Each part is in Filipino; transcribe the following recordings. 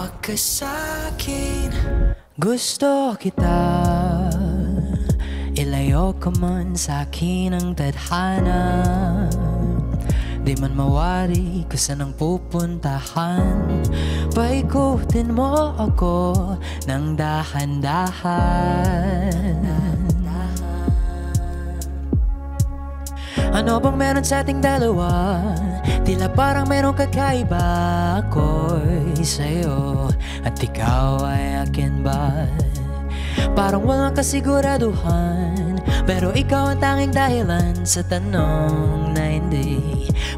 tumawag ka sa'kin. Gusto kita, ilayo ka man sa'kin ang tadhana. Di man mawari kung saan ang pupuntahan. Paikutin mo ako ng dahan-dahan. Ano bang meron sa ating dalawa? Tila parang merong kakaiba ako'y sa'yo at ikaw ay akin ba? Parang walang kasiguraduhan, pero ikaw ang tanging dahilan sa tanong na hindi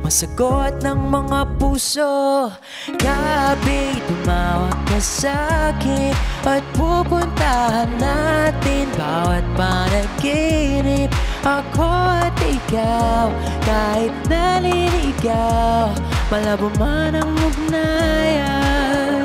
masagot ng mga puso. Gabi tumawag ka sa'kin at pupuntahan natin bawat panaginip. Ako at ikaw, kahit naliligaw, malabo man ang ugnayan.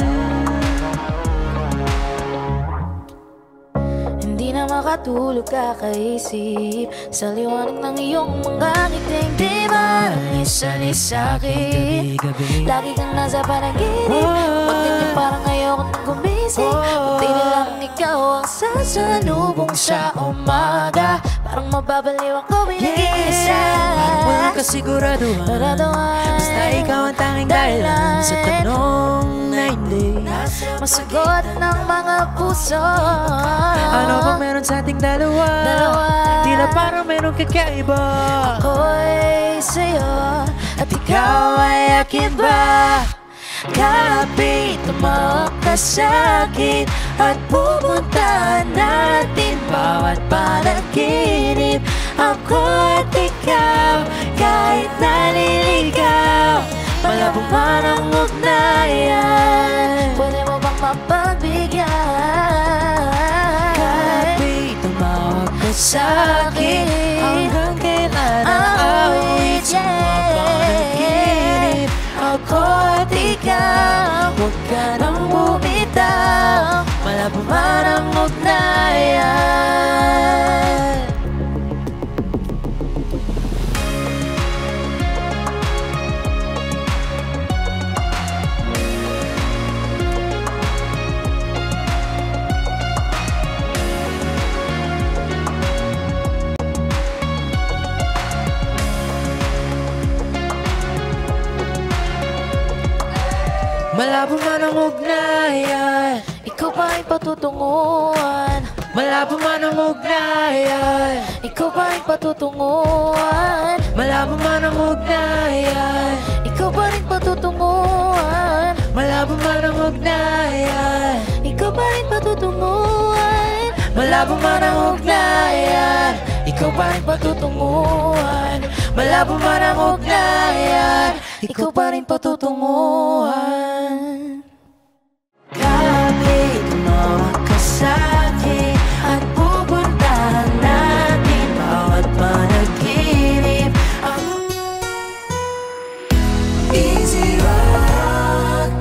Hindi na makatulog kakaisip sa liwanag ng iyong mga ngiting. Di ba alis-alis sa'kin, lagi kang nasa panaginip. Pag ganyan parang ayoko nang gumising. Buti na lang ikaw ang sasalubong sa umaga. Parang mababaliw ako binag-iisa. Parang walang kasiguraduhan, basta ikaw ang tanging dahilan sa tanong na hindi masagot ng mga puso. Ano bang meron sa ating dalawa? Tila parang merong kakaiba. Ako'y sa'yo at Ikaw ay akin ba? Gabi tumawag ka sa'kin at pupuntahan natin bawat panaginip. Ako at ikaw, kahit naliligaw, malabo man ang ugnayan. Pwede mo bang mapagbigyan? Gabi tumawag ka sa'kin, hanggang kailan ang awit sa mga panaginip. Ako at ikaw, huwag ka nang bumitaw, malabo man ang ugnayan. Malabo man ang ugnayan, Ikaw pa rin patutunguhan. malabo man ang ugnayan, Ikaw pa rin patutunguhan. malabo man ang ugnayan, Ikaw pa rin patutunguhan. malabo man ang ugnayan, Ikaw pa rin patutunguhan. malabo man ang ugnayan, ikaw pa rin patutunguhan. Malabo man ang ugnayan, ikaw pa rin patutunguhan. Gabi tumawag ka sa'kin at pupuntahan natin bawat panaginip. Easy Rock.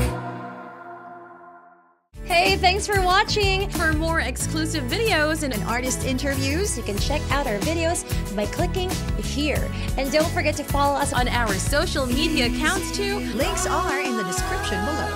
Hey, thanks for watching! For more exclusive videos and artist interviews, You can check out our videos by clicking here. And don't forget to follow us on our social media accounts too. Links are in the description below.